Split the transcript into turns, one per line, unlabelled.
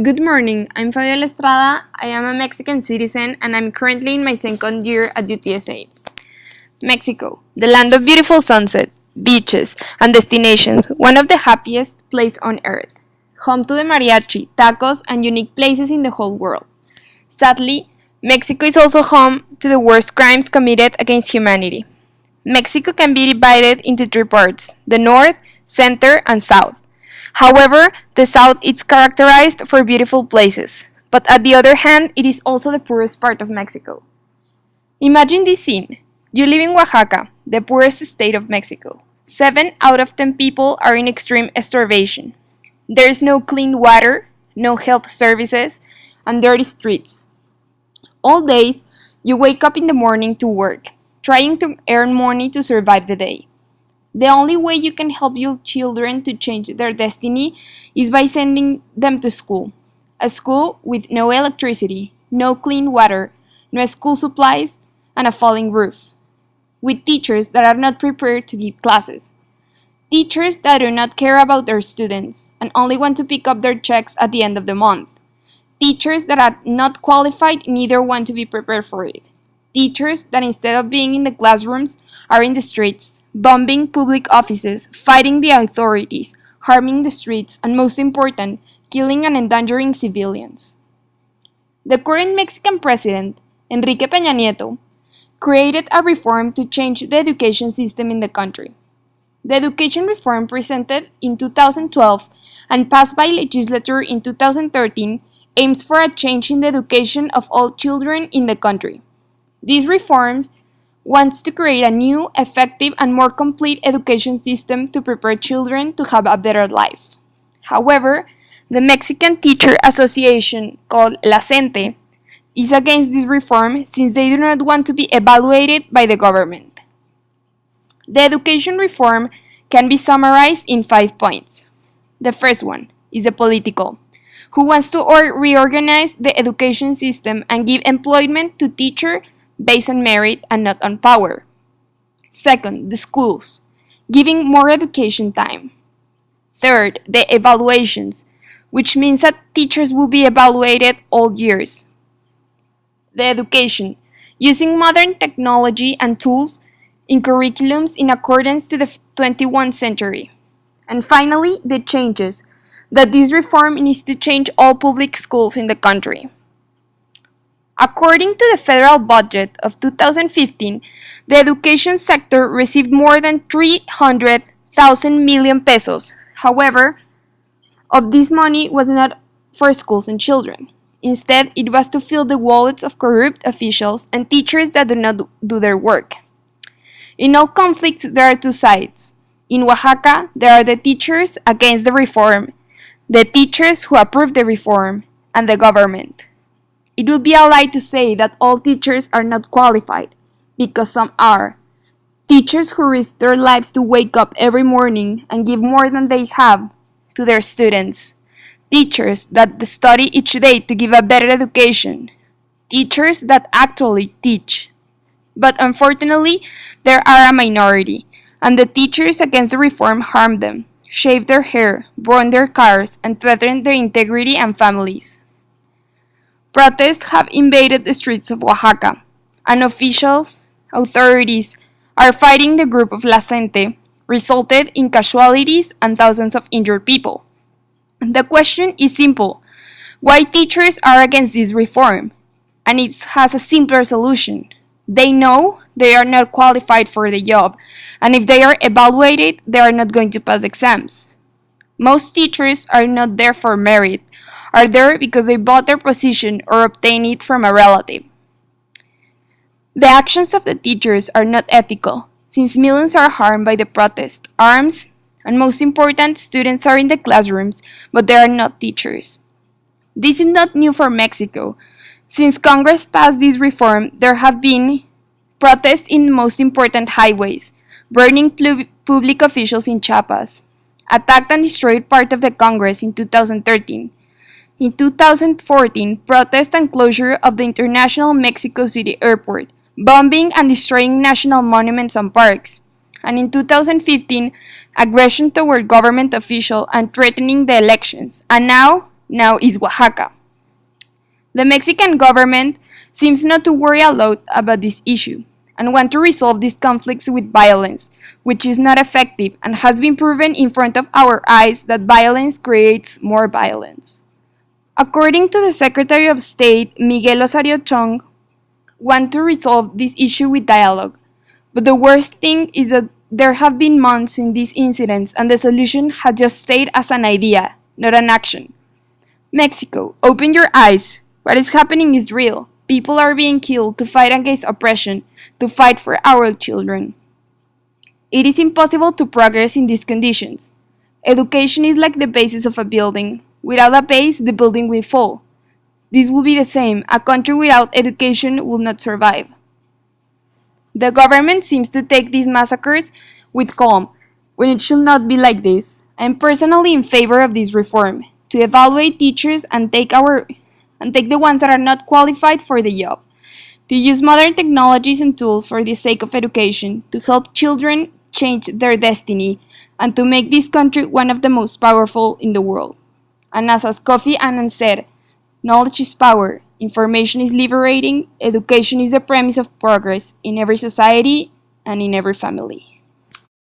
Good morning, I'm Fabiola Estrada. I am a Mexican citizen and I'm currently in my second year at UTSA. Mexico, the land of beautiful sunset, beaches, and destinations, one of the happiest places on earth. Home to the mariachi, tacos, and unique places in the whole world. Sadly, Mexico is also home to the worst crimes committed against humanity. Mexico can be divided into three parts: the north, center, and south. However, the south is characterized for beautiful places, but on the other hand, it is also the poorest part of Mexico. Imagine this scene. You live in Oaxaca, the poorest state of Mexico. 7 out of 10 people are in extreme starvation. There is no clean water, no health services, and dirty streets. All days, you wake up in the morning to work, trying to earn money to survive the day. The only way you can help your children to change their destiny is by sending them to school. A school with no electricity, no clean water, no school supplies, and a falling roof. With teachers that are not prepared to give classes. Teachers that do not care about their students and only want to pick up their checks at the end of the month. Teachers that are not qualified neither want to be prepared for it. Teachers that instead of being in the classrooms are in the streets, bombing public offices, fighting the authorities, harming the streets, and most important, killing and endangering civilians. The current Mexican president, Enrique Peña Nieto, created a reform to change the education system in the country. The education reform presented in 2012 and passed by legislature in 2013 aims for a change in the education of all children in the country. These reforms wants to create a new, effective, and more complete education system to prepare children to have a better life. However, the Mexican Teacher Association, called La CENTE, is against this reform since they do not want to be evaluated by the government. The education reform can be summarized in 5 points. The first one is the political, who wants to reorganize the education system and give employment to teachers based on merit and not on power. Second, the schools, giving more education time. Third, the evaluations, which means that teachers will be evaluated all years. The education, using modern technology and tools in curriculums in accordance to the 21st century. And finally, the changes, that this reform needs to change all public schools in the country. According to the federal budget of 2015, the education sector received more than 300,000 million pesos. However, of this money was not for schools and children. Instead, it was to fill the wallets of corrupt officials and teachers that do not do their work. In all conflicts, there are two sides. In Oaxaca, there are the teachers against the reform, the teachers who approve the reform, and the government. It would be a lie to say that all teachers are not qualified, because some are. Teachers who risk their lives to wake up every morning and give more than they have to their students. Teachers that study each day to give a better education. Teachers that actually teach. But unfortunately, there are a minority, and the teachers against the reform harm them, shave their hair, burn their cars, and threaten their integrity and families. Protests have invaded the streets of Oaxaca, and authorities are fighting the group of La Gente, resulted in casualties and thousands of injured people. The question is simple: why teachers are against this reform? And it has a simpler solution. They know they are not qualified for the job, and if they are evaluated, they are not going to pass exams. Most teachers are not there for merit, are there because they bought their position or obtained it from a relative. The actions of the teachers are not ethical, since millions are harmed by the protest, arms, and most important, students are in the classrooms, but they are not teachers. This is not new for Mexico. Since Congress passed this reform, there have been protests in most important highways, burning public officials in Chiapas, attacked and destroyed part of the Congress in 2013. In 2014, protest and closure of the International Mexico City Airport, bombing and destroying national monuments and parks. And in 2015, aggression toward government officials and threatening the elections. And now, now is Oaxaca. The Mexican government seems not to worry a lot about this issue and want to resolve these conflicts with violence, which is not effective and has been proven in front of our eyes that violence creates more violence. According to the Secretary of State, Miguel Osorio Chong, want to resolve this issue with dialogue. But the worst thing is that there have been months in these incidents and the solution has just stayed as an idea, not an action. Mexico, open your eyes. What is happening is real. People are being killed to fight against oppression, to fight for our children. It is impossible to progress in these conditions. Education is like the basis of a building. Without a base, the building will fall. This will be the same. A country without education will not survive. The government seems to take these massacres with calm, when it should not be like this. I am personally in favor of this reform, to evaluate teachers and take the ones that are not qualified for the job, to use modern technologies and tools for the sake of education, to help children change their destiny, and to make this country one of the most powerful in the world. And as Kofi Annan said, knowledge is power, information is liberating, education is the premise of progress in every society and in every family.